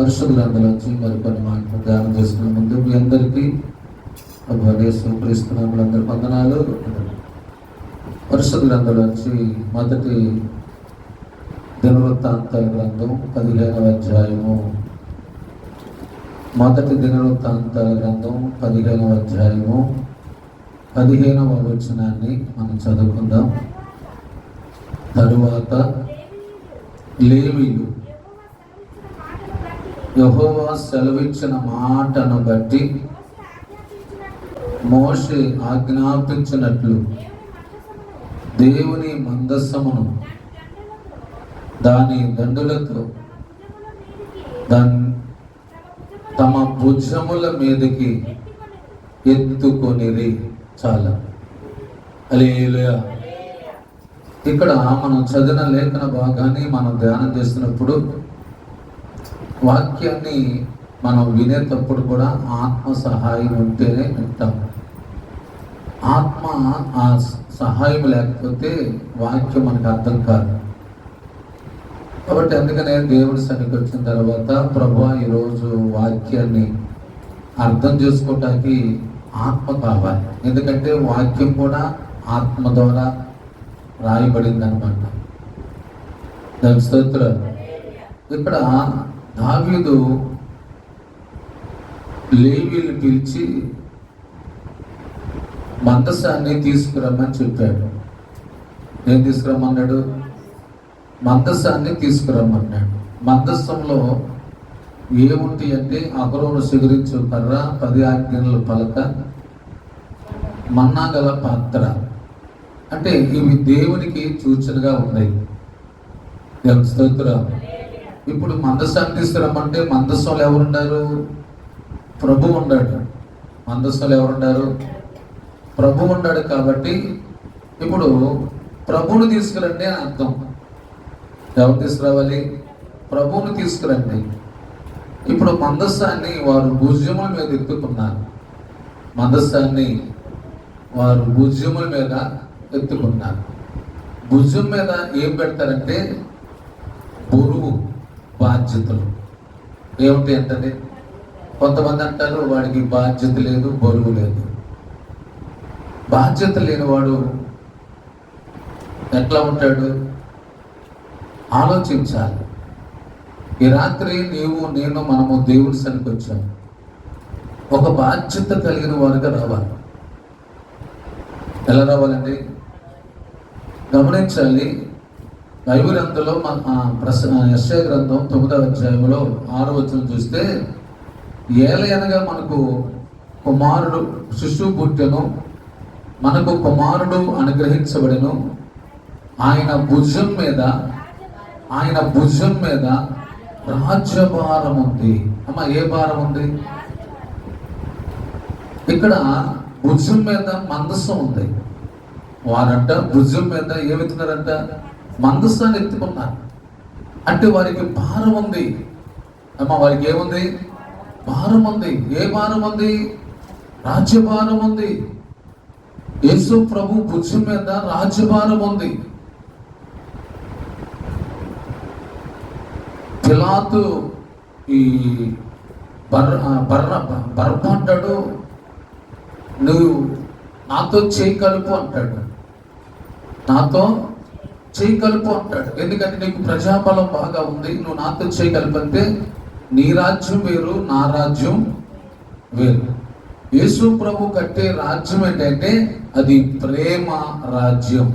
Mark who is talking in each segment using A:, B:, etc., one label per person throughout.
A: పరిశుద్ధ గ్రంథంలోంచి మరికొన్ని మాటలు ధ్యానం చేసుకునే ముందు మీ అందరికీ క్రీస్తునామలందరి వందనాలు. పరిశుద్ధ గ్రంథంలోంచి మొదటి దినవృత్తాంతాల గ్రంథం 15వ అధ్యాయము. మొదటి దినవృత్తాంతాల గ్రంథం 15వ అధ్యాయము 15వ వచనాన్ని మనం చదువుకుందాం. తరువాత లేవీయులు యెహోవా సెలవిచ్చిన మాటను బట్టి మోషే ఆజ్ఞాపించినట్లు దేవుని మందస్సమును దాని దండులతో తమ భుజముల మీదకి ఎత్తుకొనిరి. చాలా హల్లెలూయా. ఇక్కడ మనం చదివిన లేఖన భాగాన్ని మనం ధ్యానం చేస్తున్నప్పుడు వాక్యాన్ని మనం వినేటప్పుడు కూడా ఆత్మ సహాయం ఉంటేనే వింటాం. ఆత్మ ఆ సహాయం లేకపోతే వాక్యం మనకు అర్థం కాదు. కాబట్టి అందుకనే దేవుడి సన్నిధికి వచ్చిన తర్వాత ప్రభువా ఈరోజు వాక్యాన్ని అర్థం చేసుకోవటానికి ఆత్మ కావాలి. ఎందుకంటే వాక్యం కూడా ఆత్మ ద్వారా రాయబడింది అనమాట. దాని స్తోత్రం. ఇక్కడ దావీదు లేవీయులు పిలిచి మందసాన్ని తీసుకురమ్మని చెప్పాడు. ఏం తీసుకురమ్మన్నాడు? మందసాన్ని తీసుకురమ్మన్నాడు. మందస్సంలో ఏముంటాయి అంటే అహరోను సిగురించు కర్ర, 10 ఆజ్ఞల పలక, మన్నా గల పాత్ర. అంటే ఇవి దేవునికి సూచనగా ఉన్నాయి. దేవుని స్తోత్రం. ఇప్పుడు మందస్సాన్ని తీసుకురమ్మంటే మందస్సంలో ఎవరున్నారు? ప్రభు ఉన్నాడు. మందస్సంలో ఎవరున్నారు? ప్రభు ఉన్నాడు. కాబట్టి ఇప్పుడు ప్రభువుని తీసుకురండి అని అర్థం. ఎవరు తీసుకురావాలి? ప్రభువుని తీసుకురండి. ఇప్పుడు మందస్సాన్ని వారు భుజముల మీద ఎత్తుకున్నారు. మందస్సాన్ని వారు భుజముల మీద ఎత్తుకున్నారు. భుజం మీద ఏం పెడతారంటే బరువు, బాధ్యతలు ఏమిటి అంటే కొంతమంది అంటారు వాడికి బాధ్యత లేదు, బరువు లేదు. బాధ్యత లేనివాడు ఎట్లా ఉంటాడు? ఆలోచించాలి. ఈ రాత్రి మనము దేవుడి సన్నిధికి వచ్చాము. ఒక బాధ్యత కలిగిన వారుగా రావాలి. ఎలా రావాలండి? గమనించాలి. బైబిల్ గ్రంథంలో యెషయా గ్రంథం 9వ అధ్యాయంలో 6వ వచనం చూస్తే, ఏలయనగా మనకు కుమారుడు శిశువు పుట్టెను, మనకు కుమారుడు అనుగ్రహించబడెను, ఆయన భుజం మీద రాజ్యభారం ఉంది. అమ్మ, ఏ భారం ఉంది? ఇక్కడ భుజం మీద మందస్సం ఉంది. వారంట భుజం మీద ఏమెత్తున్నారంట? మందస్సాన్ని ఎత్తుకున్నారు. అంటే వారికి భారం ఉంది. అమ్మ, వారికి ఏముంది? భారం ఉంది. ఏ భారం ఉంది? రాజ్యభారం ఉంది. యేసు ప్రభు భుజం మీద రాజ్యభారం ఉంది. పిలాతు ఈ బర్రబ్బ అంటాడు, నువ్వు నాతో చేయి కలుపు అంటాడు. నాతో చేయి కలుపు అంటాడు. ఎందుకంటే నీకు ప్రజాబలం బాగా ఉంది, నువ్వు నాతో చేయి కలుపంటే నీ రాజ్యం వేరు, నా రాజ్యం వేరు. యేసు ప్రభు కట్టే రాజ్యం ఏంటంటే అది ప్రేమ రాజ్యం.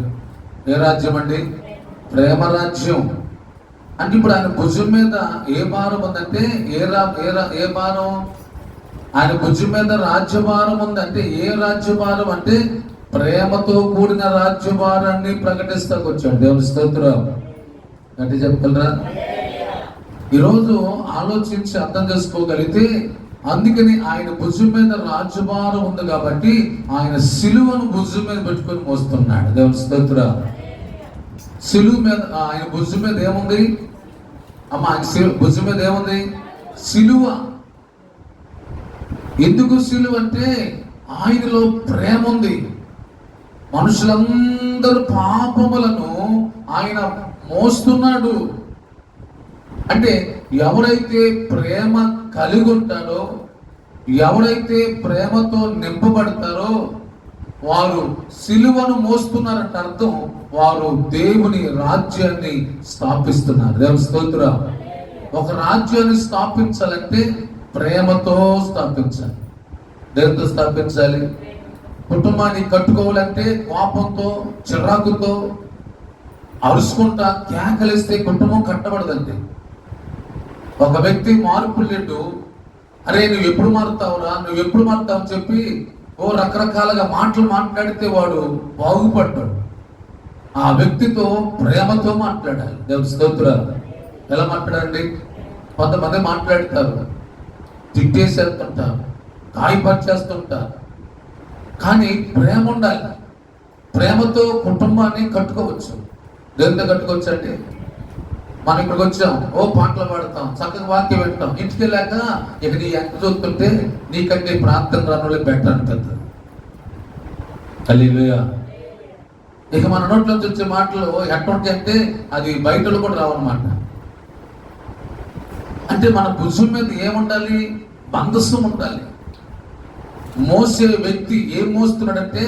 A: ఏ రాజ్యం అండి? ప్రేమ రాజ్యం. అంటే ఇప్పుడు ఆయన భుజం మీద ఏ భారం ఉందంటే ఏ భారం? ఆయన భుజం మీద రాజ్యభారం ఉందంటే ఏ రాజ్యభారం అంటే ప్రేమతో కూడిన రాజ్యభారాన్ని ప్రకటిస్తాకు వచ్చాడు. దేవుని స్తోత్రం. గట్టి చెప్పగలరా? ఈరోజు ఆలోచించి అర్థం చేసుకోగలిగితే, అందుకని ఆయన భుజం మీద రాజ్యభారం ఉంది కాబట్టి ఆయన సిలువను భుజం మీద పెట్టుకొని మోస్తున్నాడు. దేవుని స్తోత్రం. సిలువ మీద, ఆయన భుజం మీద ఏముంది? అమ్మ, ఆయన భుజం మీద ఏముంది? సిలువ. ఎందుకు సిలువ అంటే ఆయనలో ప్రేమ ఉంది. మనుషులందరూ పాపములను ఆయన మోస్తున్నాడు. అంటే ఎవరైతే ప్రేమ కలిగి ఉంటారో, ఎవరైతే ప్రేమతో నింపబడతారో వారు సిలువను మోస్తున్నారంట అర్థం. వారు దేవుని రాజ్యాన్ని స్థాపిస్తున్నారు. దేవుని స్తోత్రం. ఒక రాజ్యాన్ని స్థాపించాలంటే ప్రేమతో స్థాపించాలి. దేవునితో స్థాపించాలి. కుటుంబాన్ని కట్టుకోవాలంటే కోపంతో, చిరాకుతో, అరుచుకుంటా కేకలిస్తే కుటుంబం కట్టబడదండి. ఒక వ్యక్తి మార్పు లేడు, అరే నువ్వు ఎప్పుడు మారుతావురా, నువ్వు ఎప్పుడు మారుతావు అని చెప్పి రకరకాలుగా మాటలు మాట్లాడితే వాడు బాగుపడ్డాడు. ఆ వ్యక్తితో ప్రేమతో మాట్లాడాలి. దేవుని స్తోత్రం. ఎలా మాట్లాడండి? కొంతమంది మాట్లాడతారు, తిట్టేసేస్తుంటారు, గాయపరిచేస్తుంటారు. కానీ ప్రేమ ఉండాలి. ప్రేమతో కుటుంబాన్ని కట్టుకోవచ్చు. దేవునితో కట్టుకోవచ్చు అంటే మనం ఇక్కడికి వచ్చాం, పాటలు పాడతాం, చక్కగా వాక్యం వింటాం, ఇంటికి వెళ్ళాక ఇక నీ ఎంత చూస్తుంటే నీకంటే ప్రార్థన రానులే బెటర్ అంటుంది. హల్లెలూయా. ఇక మన నోట్లోంచి వచ్చే మాటలు ఎటువంటి అంటే అది బయటలో కూడా రావన్నమాట. అంటే మన భుజం మీద ఏముండాలి? బంధస్వం ఉండాలి. మోసే వ్యక్తి ఏం మోస్తున్నాడంటే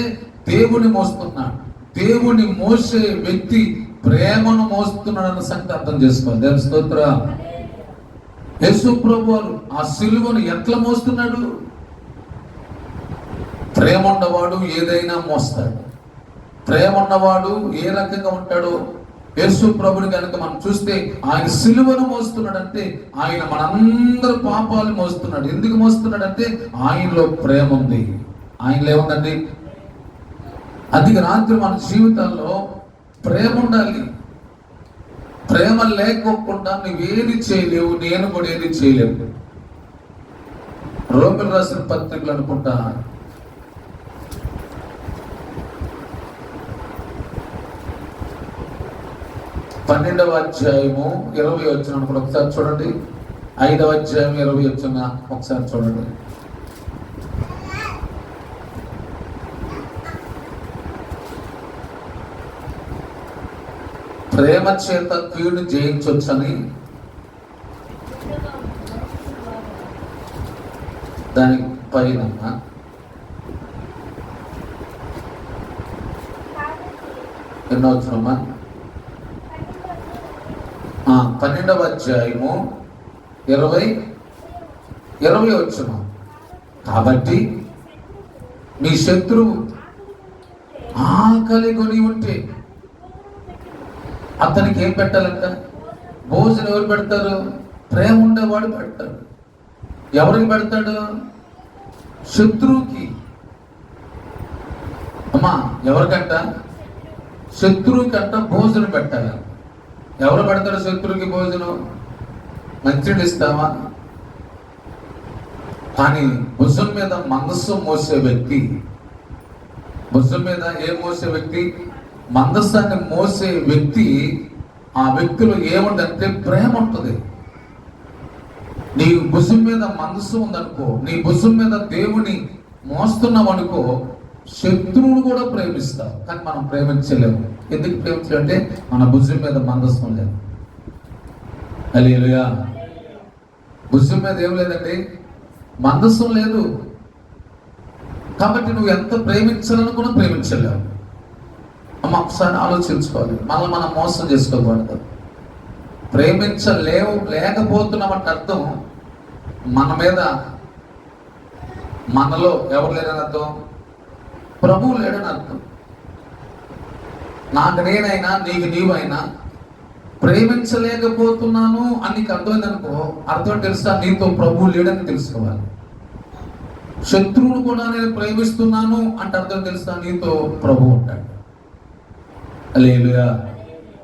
A: దేవుని మోస్తున్నాడు. దేవుని మోసే వ్యక్తి ప్రేమను మోస్తున్నాడన్న సంగతి అర్థం చేసుకోవాలి. దేవుని స్తోత్రం. యేసు ప్రభువు ఆ సిలువను ఎట్లా మోస్తున్నాడు? ప్రేమ ఉన్నవాడు ఏదైనా మోస్తాడు. ప్రేమ ఉన్నవాడు ఏ రకంగా ఉంటాడో యేసు ప్రభుని కనుక మనం చూస్తే ఆయన సిలువను మోస్తున్నాడంటే ఆయన మనందరి పాపాలు మోస్తున్నాడు. ఎందుకు మోస్తున్నాడంటే ఆయనలో ప్రేమ ఉంది. ఆయనలో ఏముందండి? అది రాత్రి మన జీవితాల్లో ప్రేమ ఉండాలి. ప్రేమ లేకోకుండా నువ్వేది చేయలేవు, నేను కూడా ఏది చేయలేవు. రోమిలు రాసిన పత్రికలు అనుకుంటా 12వ అధ్యాయము 20 వచనం అనుకుంటా. ఒకసారి చూడండి. 5వ అధ్యాయం 20 వచనం ఒకసారి చూడండి. ప్రేమ చేత కీడును జయించొచ్చని దాని పైన ఎన్నో వచ్చినమ్మా? 12వ అధ్యాయము 20 వచ్చిన. కాబట్టి మీ శత్రువు ఆకలి కొని ఉంటే అతనికి ఏం పెట్టాలంట? భోజనం ఎవరు పెడతారు? ప్రేమ ఉండేవాడు పెడతాడు. ఎవరికి పెడతాడు? శత్రువుకి. అమ్మా ఎవరికంట? శత్రువుకంట భోజనం పెట్టాలి. ఎవరు పెడతాడు శత్రువుకి భోజనం? మంచిని ఇస్తావా? కానీ భుజం మీద మనస్సు మోసే వ్యక్తి, భుజం మీద ఏం మోసే వ్యక్తి? మందస్సాన్ని మోసే వ్యక్తి. ఆ వ్యక్తిలో ఏముందంటే ప్రేమ ఉంటుంది. నీ భుజం మీద మనస్సు ఉందనుకో, నీ భుజం మీద దేవుని మోస్తున్నావు అనుకో, శత్రువును కూడా ప్రేమిస్తావు. కానీ మనం ప్రేమించలేము. ఎందుకు ప్రేమించాలంటే మన భుజం మీద మందస్సం లేదు. హల్లెలూయా. భుజం మీద ఏం లేదండి? మందస్సం లేదు. కాబట్టి నువ్వు ఎంత ప్రేమించాలనుకున్నా ప్రేమించలేవు. అమ్మ ఒకసారి ఆలోచించుకోవాలి. మనం మోసం చేసుకోకూడదు. లేకపోతున్నామంటే అర్థం మన మీద, మనలో ఎవరు లేరని అర్థం? ప్రభువు లేడని అర్థం. నాకు నేనైనా నీకు నీవైనా ప్రేమించలేకపోతున్నాను అని నీకు అర్థమైందనుకో, అర్థం తెలుసా? నీతో ప్రభువు లేడని తెలుసుకోవాలి. శత్రువును కూడా నేను ప్రేమిస్తున్నాను అంటే అర్థం తెలుసా? నీతో ప్రభువు ఉంటాడు. హల్లెలూయా.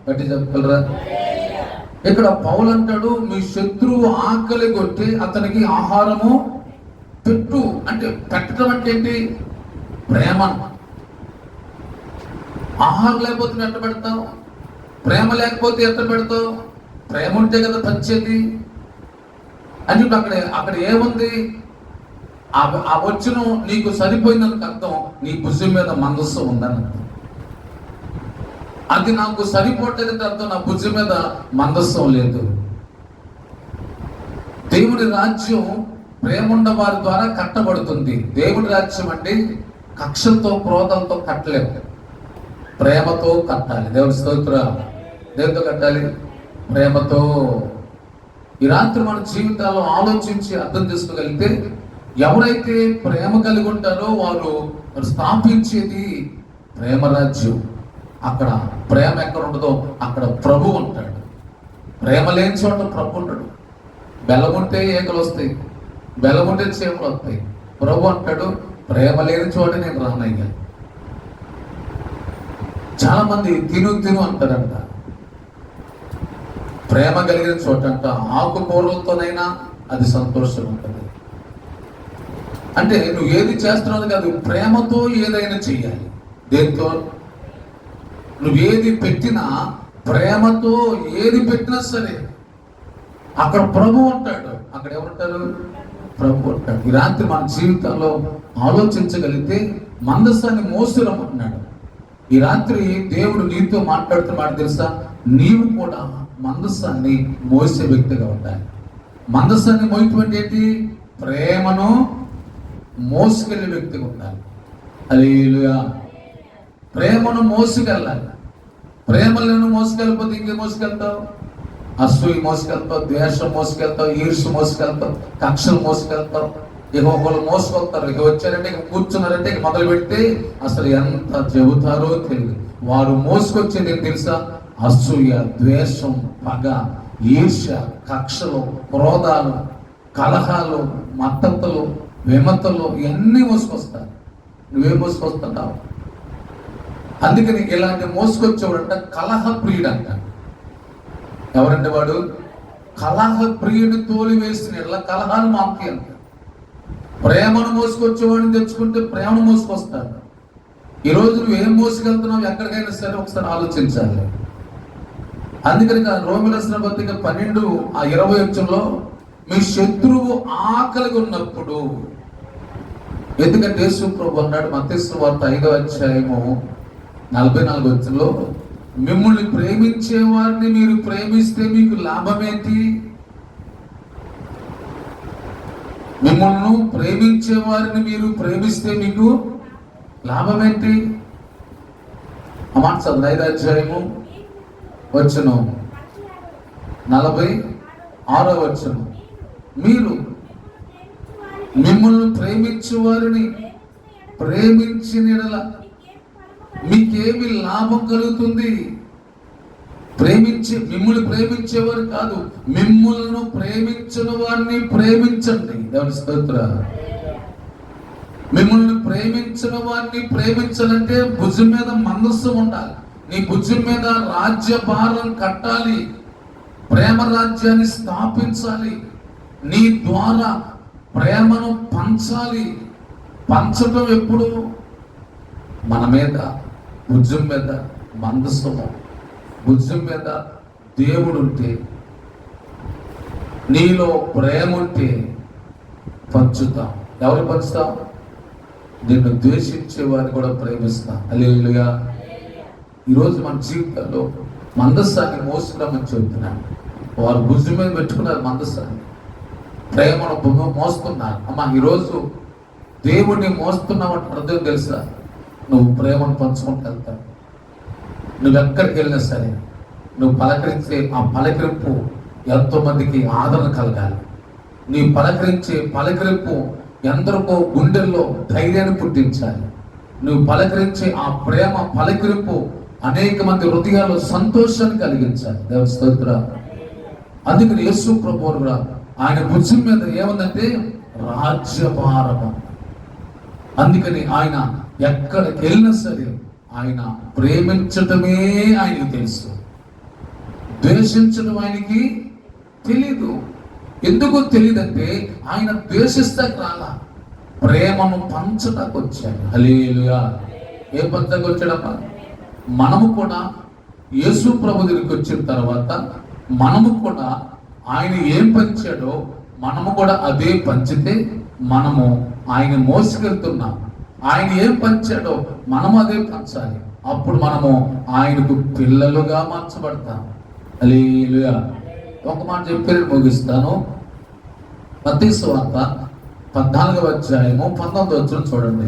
A: బట్టి చెప్పగలరా? ఇక్కడ పౌలు అంటాడు, మీ శత్రువు ఆకలి కొట్టి అతనికి ఆహారము పెట్టు. అంటే పెట్టడం అంటే ఏంటి? ప్రేమ. ఆహారం లేకపోతే ఎట్ట పెడతావు? ప్రేమ లేకపోతే ఎట్ట పెడతావు? ప్రేమ ఉంటే కదా పంచేది. అని చెప్పి అక్కడ ఏముంది? ఆ వచ్చిన నీకు సరిపోయిందని అర్థం నీ భుజం మీద మనస్సు ఉందని అర్థం. అది నాకు సరిపోవట్లేదంటే అర్థం నా భుజం మీద మందస్సం లేదు. దేవుని రాజ్యం ప్రేముండ వారి ద్వారా కట్టబడుతుంది. దేవుని రాజ్యం అంటే కక్షలతో క్రోధంతో కట్టలేము, ప్రేమతో కట్టాలి. దేవుని స్తోత్రం. దేనితో కట్టాలి? ప్రేమతో. ఈ రాత్రి మన జీవితాల్లో ఆలోచించి అర్థం చేసుకోగలిగితే, ఎవరైతే ప్రేమ కలిగి ఉంటారో వారు స్థాపించేది ప్రేమ రాజ్యం. అక్కడ ప్రేమ ఎక్కడ ఉండదో అక్కడ ప్రభు ఉంటాడు. ప్రేమ లేని చోట ప్రభు ఉంటాడు. బెల్లం ఉంటే ఏకలు వస్తాయి, బెల్లం ఉంటే చేపలు వస్తాయి. ప్రభు అంటాడు, ప్రేమ లేని చోట నేను రానయ్యా. చాలా మంది తిను అంటారంట. ప్రేమ కలిగిన చోట అంట ఆకుకూరలతోనైనా అది సంతోషం ఉంటుంది. అంటే నువ్వు ఏది చేస్తున్నావు కాదు, ప్రేమతో ఏదైనా చెయ్యాలి. దేంతో? నువ్వు ఏది పెట్టినా ప్రేమతో ఏది పెట్టినా సరే అక్కడ ప్రభు ఉంటాడు. అక్కడ ఎవరుంటారు? ప్రభు ఉంటాడు. ఈ రాత్రి మన జీవితంలో ఆలోచించగలిగితే మందసాన్ని మోసురమ్మంటున్నాడు. ఈ రాత్రి దేవుడు నీతో మాట్లాడుతున్నాడు. తెలుసా, నీవు కూడా మందసాన్ని మోసే వ్యక్తిగా ఉండాలి. మందసాన్ని మోయటువంటి ఏంటి? ప్రేమను మోసుకెళ్ళే వ్యక్తిగా ఉండాలి. హల్లెలూయా. ప్రేమను మోసుకెళ్ళాలి. ప్రేమలను మోసుకెళ్ళిపోతే ఇంకేం మోసుకెళ్తావు? అసూయ మోసుకెళ్తావు, ద్వేషం మోసుకెళ్తావు, ఈర్ష్య మోసుకెళ్తావు, కక్షలు మోసుకెళ్తావు. ఇక ఒకళ్ళు మోసుకొస్తారు. ఇక వచ్చారంటే, ఇక కూర్చున్నారంటే, ఇక మొదలు పెడితే అసలు ఎంత చెబుతారో తెలియదు. వారు మోసుకొచ్చేది ఏం తెలుసా? అసూయ, ద్వేషం, పగ, ఈర్ష్య, కక్షలు, క్రోధాలు, కలహాలు, మత్తతులు, విమతలు ఇవన్నీ మోసుకొస్తారు. నువ్వేం మోసుకొస్తున్నావు? అందుకని ఇలాంటి మోసుకొచ్చేవాడంట కలహ ప్రియుడు అంట. ఎవరంటే వాడు? కలహ ప్రియుడు. తోలి వేసిన ఇలా కలహాలు మాకి అంట. ప్రేమను మోసుకొచ్చేవాడిని తెచ్చుకుంటే ప్రేమను మోసుకొస్తాడు. ఈరోజు నువ్వేం మోసుకెళ్తున్నావు ఎక్కడికైనా సరే ఒకసారి ఆలోచించాలి. అందుకని రోమీయులకు రాసిన పత్రిక 12:20 మీ శత్రువు ఆకలిగా ఉన్నప్పుడు, ఎందుకంటే యేసు ప్రభు అన్నాడు మత్తయి సువార్త 5:44 మిమ్మల్ని ప్రేమించే వారిని మీరు ప్రేమిస్తే మీకు లాభమేంటి? మిమ్మల్ని ప్రేమించే వారిని మీరు ప్రేమిస్తే మీకు లాభమేంటి? ఆ మాట చదువు. 5:46 మీరు మిమ్మల్ని ప్రేమించే వారిని ప్రేమించిన యెడల మీకేమి లాభం కలుగుతుంది? మిమ్మల్ని ప్రేమించేవారు కాదు, మిమ్మల్ని ప్రేమించిన వారిని ప్రేమించండి. దేవుని స్తోత్రం. మిమ్మల్ని ప్రేమించిన వారిని ప్రేమించాలంటే భుజం మీద మనస్సు ఉండాలి. నీ భుజం మీద రాజ్యభారం కట్టాలి, ప్రేమ రాజ్యాన్ని స్థాపించాలి. నీ ద్వారా ప్రేమను పంచాలి. పంచడం ఎప్పుడు? మన మీద భుజం మీద మందస్సము, భుజం మీద దేవుడు ఉంటే, నీలో ప్రేమ ఉంటే పంచుతాం. ఎవరు పంచుతాం? నిన్ను ద్వేషించే వారిని కూడా ప్రేమిస్తాం. హల్లెలూయా. ఈరోజు మన జీవితంలో మందస్సాన్ని మోసుకురామని చెబుతున్నాను. వారు భుజం మీద పెట్టుకున్నారు మందస్సాన్ని, ప్రేమను మోస్తున్నారు. అమ్మా, ఈరోజు దేవుడిని మోస్తున్నామంటే అర్థం తెలుసా? నువ్వు ప్రేమను పంచుకుంటూ వెళ్తావు. నువ్వు ఎక్కడికి వెళ్ళినా సరే నువ్వు పలకరించే ఆ పలకరింపు ఎంతో మందికి ఆదరణ కలగాలి. నీ పలకరించే పలకరింపు ఎందరికో గుండెల్లో ధైర్యాన్ని పుట్టించాలి. నువ్వు పలకరించే ఆ ప్రేమ పలకరింపు అనేక మంది హృదయాల్లో సంతోషాన్ని కలిగించాలి. దేవుని స్తోత్రం. అందుకని యేసు ప్రభువు కూడా ఆయన భుజం మీద ఏముందంటే రాజ్యభారము. అందుకని ఆయన ఎక్కడికి వెళ్ళినా సరే ఆయన ప్రేమించటమే ఆయనకు తెలుసు, ద్వేషించడం ఆయనకి తెలీదు. ఎందుకు తెలియదంటే ఆయన ద్వేషిస్తాకు రాలా, ప్రేమను పంచడానికి వచ్చాడు. హల్లెలూయా. ఏ పంచడానికి వచ్చాడమ్మా? మనము కూడా యేసు ప్రభు దగ్గరికి వచ్చిన తర్వాత మనము కూడా ఆయన ఏం పంచాడో మనము కూడా అదే పంచితే మనము ఆయన మోసుకెళ్తున్నాం. ఆయన ఏం పంచాడో మనము అదే పంచాలి. అప్పుడు మనము ఆయనకు పిల్లలుగా మార్చబడతాం. హల్లెలూయా. ఒక మాట చెప్పి ముగిస్తాను. మత్తయి సువార్త 14వ అధ్యాయము 19వ వచనం చూడండి.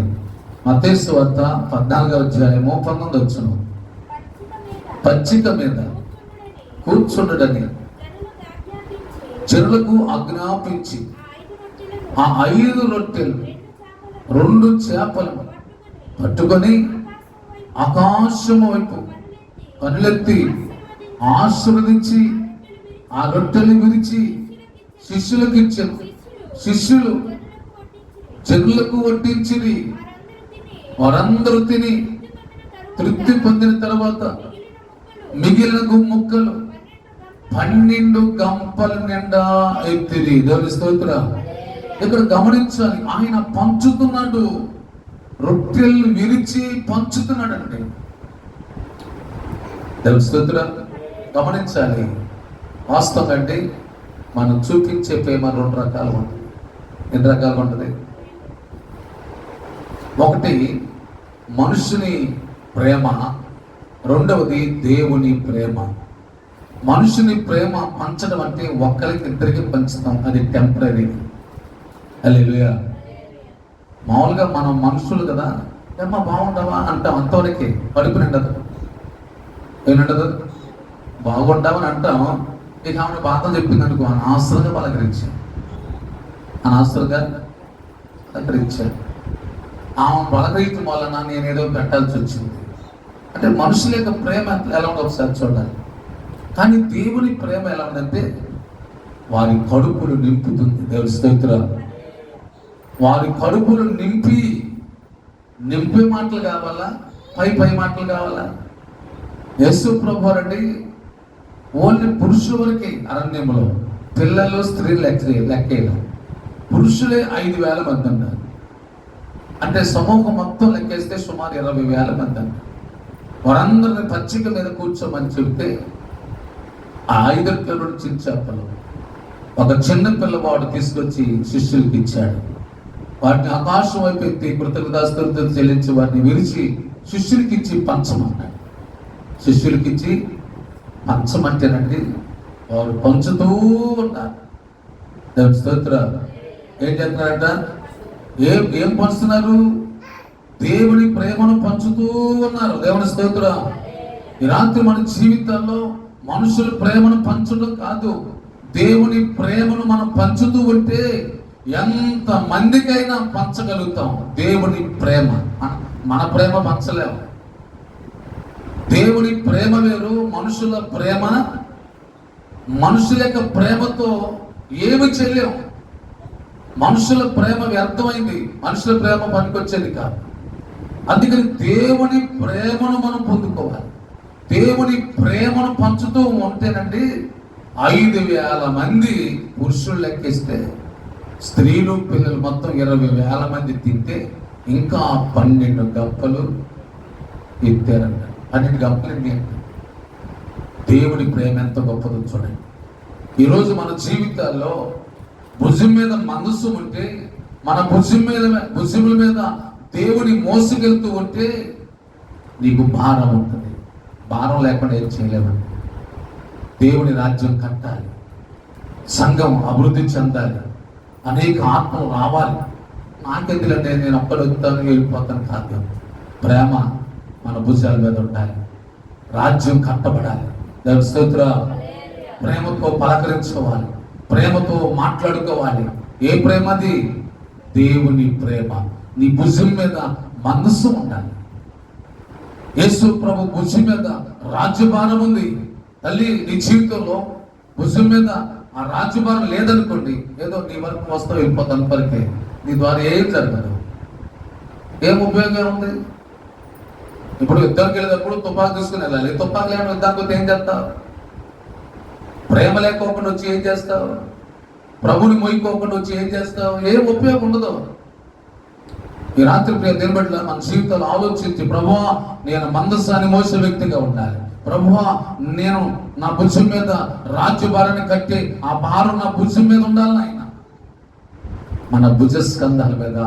A: మత్తయి సువార్త 14వ అధ్యాయము 19వ వచనం. పచ్చిక మీద కూర్చుండడని జనులకు ఆజ్ఞాపించి ఆ 5 రొట్టెలు 2 చేపలు పట్టుకొని ఆకాశము వైపు కనులెత్తి ఆశీర్వదించి ఆ రొట్టెలు విరిచి శిష్యులకు ఇచ్చారు. శిష్యులు జనులకు వడ్డించిరి. వారందరూ తిని తృప్తి పొందిన తర్వాత మిగిలిన ముక్కలు 12 గంపల నిండా ఎత్తిరి. దేవుని స్తోత్రం. ఇక్కడ గమనించాలి, ఆయన పంచుతున్నాడు, రొట్టెలు విరిచి పంచుతున్నాడండి. దేవుని స్తోత్రం. గమనించాలి, వాస్తవం అంటే మనం చూపించే ప్రేమ 2 రకాలు ఉంటుంది. ఎన్ని రకాలు ఉంటుంది? ఒకటి మనుషుని ప్రేమ, రెండవది దేవుని ప్రేమ. మనుషుని ప్రేమ పంచడం అంటే ఒక్కరికి ఇద్దరికి పంచుతాం, అది టెంపరీ. హల్లెలూయా. మామూలుగా మనం మనుషులు కదా, ఏమ్మా బాగుండవా అంటాం, అంతవరకే, కడుపు నిండదు. ఏముండదు, బాగుంటామని అంటాం. ఇక ఆమె బాధలు చెప్పింది అనుకో, అనవసరంగా పలకరించాను, అనవసరంగా పలకరించాను. ఆమె పలకరించడం వలన నేనేదో పెట్టాల్సి వచ్చింది. అంటే మనుషుల యొక్క ప్రేమ ఎలా ఉందో ఒకసారి చూడాలి. కానీ దేవుని ప్రేమ ఎలా ఉందంటే వారి కడుపులు నింపుతుంది. దేవుని స్తోత్రం. వారి కడుపులు నింపే మాటలు కావాలా, పై మాటలు కావాలా? యేసు ప్రభు అండి ఓన్లీ పురుషుల వరకే అరణ్యంలో, పిల్లలు స్త్రీలు లెక్కేలా పురుషులే 5,000 మంది అన్నారు. అంటే సమూహం మొత్తం లెక్కేస్తే సుమారు 20,000 మంది అన్నారు. వారందరిని పచ్చిక మీద కూర్చోమని చెప్తే ఆ 5 రొట్టెలు చిన్న చేపలు ఒక చిన్న పిల్లవాడు తీసుకొచ్చి శిష్యులకి ఇచ్చాడు. వాటిని ఆకాశం వైపు ఎత్తి కృతజ్ఞతాస్తుతులు చెల్లించి వాటిని విరిచి శిష్యులకి ఇచ్చి పంచమన్నాడు. శిష్యులకి ఇచ్చి పంచమంటేనండి వారు పంచుతూ ఉన్నారు. దేవుని స్తోత్రం. ఏం చేస్తున్నారంట? ఏం పంచుతున్నారు? దేవుని ప్రేమను పంచుతూ ఉన్నారు. దేవుని స్తోత్రం. ఈ రాత్రి మన జీవితాల్లో మనుషుల ప్రేమను పంచడం కాదు, దేవుని ప్రేమను మనం పంచుతూ ఉంటే ఎంత మందికైనా పంచగలుగుతాం. దేవుని ప్రేమ, మన ప్రేమ పంచలేము. దేవుని ప్రేమ వేరు, మనుషుల ప్రేమ. మనుషుల యొక్క ప్రేమతో ఏమి చేయలేము. మనుషుల ప్రేమ వ్యర్థమైంది, మనుషుల ప్రేమ పనికొచ్చేది కాదు. అందుకని దేవుని ప్రేమను మనం పొందుకోవాలి. దేవుని ప్రేమను పంచుతూ ఉంటేనండి 5,000 మంది పురుషులు లెక్కిస్తే, స్త్రీలు పిల్లలు మొత్తం 20,000 మంది తింటే ఇంకా 12 గంపలు ఎత్తారంట. 12 గంపలు ఏంటి? దేవుని ప్రేమ ఎంత గొప్పదో చూడండి. ఈరోజు మన జీవితాల్లో భుజం మీద మనస్సు ఉంటే, మన భుజముల మీద దేవుని మోసుకెళ్తూ ఉంటే నీకు భారం ఉంటుంది. భారం లేకుండా ఏం చేయలేమండి. దేవుని రాజ్యం కట్టాలి, సంఘం అభివృద్ధి చెందాలి, అనేక ఆత్మలు రావాలి. నాకెందుకంటే నేను ఒక్కడు వస్తాను వెళ్ళిపోతాను కాదు. ప్రేమ మన భుజాల మీద ఉండాలి, రాజ్యం కట్టబడాలి. దేవుని స్తోత్రం. ప్రేమతో పలకరించుకోవాలి, ప్రేమతో మాట్లాడుకోవాలి. ఏ ప్రేమది? దేవుని ప్రేమ. నీ భుజం మీద మనస్సు ఉండాలి. యేసు ప్రభు భుజం మీద రాజ్యభారం ఉంది. తల్లి, నీ జీవితంలో భుజం మీద ఆ రాజ్యభారం లేదనుకోండి, ఏదో నీ వరకు వస్తావు వెళ్ళిపోతాను పలికే, నీ ద్వారా ఏం జరగదు. ఏం ఉపయోగం ఉంది? ఇప్పుడు యుద్ధానికి వెళ్ళేటప్పుడు తుపాకు తీసుకుని వెళ్ళాలి. తుపాకు లేని యుద్ధానికి ఏం చేస్తావు? ప్రేమ లేకోకుండా వచ్చి ఏం చేస్తావు? ప్రభుని మొయ్యికోకుండా వచ్చి ఏం చేస్తావు? ఏం ఉపయోగం ఉండదు. ఈ రాత్రి ప్రియ దేవుళ్ళ మన జీవితాలు ఆలోచించి, ప్రభువా నేను మందసాన్ని మోసే వ్యక్తిగా ఉండాలి. ప్రభువా నేను నా భుజం మీద రాజ్యభారాన్ని కట్టి ఆ భారం నా భుజం మీద ఉండాలి. ఆయన మన భుజ స్కంధాల మీద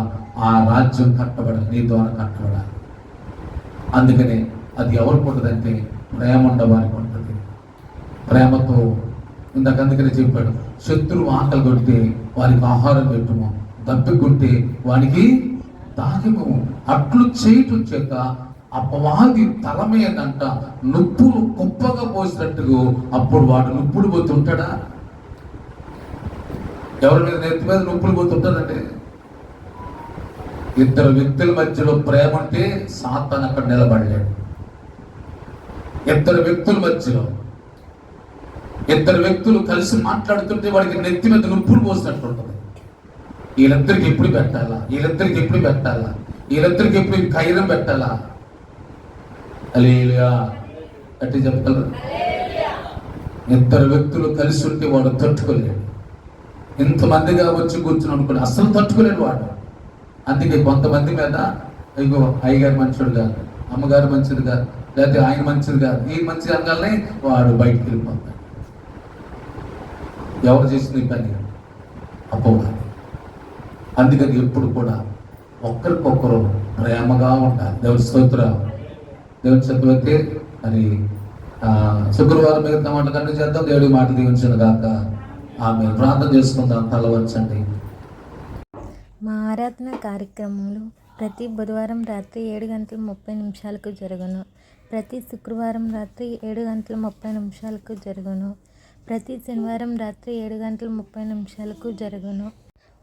A: ఆ రాజ్యం కట్టబడాలి, నీ ద్వారా కట్టబడాలి. అందుకని అది ఎవరికి ఉంటుందంటే ప్రేమ ఉండవానికి ఉంటుంది. ప్రేమతో ఇందాక అందుకనే చెప్పాడు, శత్రువు ఆకలి కొడితే వారికి ఆహారం పెట్టుము, దప్పికొంటే వానికి దాహము. అట్లు చేయటం చేత అపవాది తల మీదంట నొప్పులు కుప్పగా పోసినట్టుగా అప్పుడు వాడు నొప్పులు పోతుంటాడా? ఎవరి మీద నెత్తి మీద నొప్పులు పోతుంటాడంటే, ఇద్దరు వ్యక్తుల మధ్యలో ప్రేమ అంటే సాతాను అక్కడ నిలబడలేడు. ఇద్దరు వ్యక్తుల మధ్యలో ఇద్దరు వ్యక్తులు కలిసి మాట్లాడుతుంటే వాడికి నెత్తి మీద నొప్పులు పోసినట్టు ఉంటుంది. వీళ్ళిద్దరికి ఎప్పుడు పెట్టాలా, వీళ్ళిద్దరికి ఎప్పుడు పెట్టాలా, వీళ్ళిద్దరికి ఎప్పుడు కైరం పెట్టాలా? హల్లెలూయా అంటే చెప్పగలరు. ఇద్దరు వ్యక్తులు కలిసి ఉంటే వాడు తట్టుకోలేడు. ఇంతమందిగా వచ్చి కూర్చుని అనుకోండి, అసలు తట్టుకోలేడు వాడు. అందుకే కొంతమంది మీద ఇగో అయ్యగారు మంచిడు కాదు, అమ్మగారు మంచిది కాదు, లేకపోతే ఆయన మంచిది కాదు, ఈ మంచిది అనగానే వాడు బయటికి వెళ్ళిపోతాడు. ఎవరు చేసింది ఈ పని? అపవాది. అందుకని ఎప్పుడు కూడా ఒక్కరికొక్కరు ప్రేమగా ఉండాలి. దేవుడి స్తోత్రం. దేవుడి చదివితే మరి శుక్రవారం మిగతా మాట కంటే చేద్దాం. దేవుడి మాట దీవించిన గాక. ఆమె ప్రార్థన చేసుకుందాం. తల వంచండి.
B: మా ఆరాధన కార్యక్రమాలు ప్రతి బుధవారం రాత్రి 7:30 జరుగును. ప్రతి శుక్రవారం రాత్రి 7:30 జరుగును. ప్రతి శనివారం రాత్రి 7:30 జరుగును.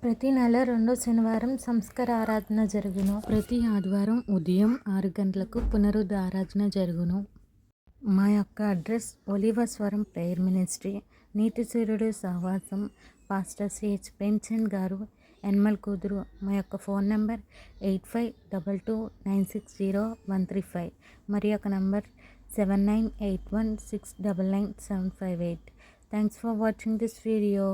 B: ప్రతి నెల 2వ శనివారం సంస్కార ఆరాధన జరుగును. ప్రతి ఆదివారం ఉదయం 6 గంటలకు పునరుద్ధ ఆరాధన జరుగును. మా యొక్క అడ్రస్ ఒలివస్వరం ప్రేయర్ మినిస్ట్రీ, నీతి సూర్యుడు సహవాసం, పాస్టర్ సిహెచ్ ప్రేమ్చంద్ గారు, ఎన్మల్ కూతురు. మా యొక్క ఫోన్ నెంబర్ 8522960135. మరి యొక్క number 7981699758. Thanks for watching this video.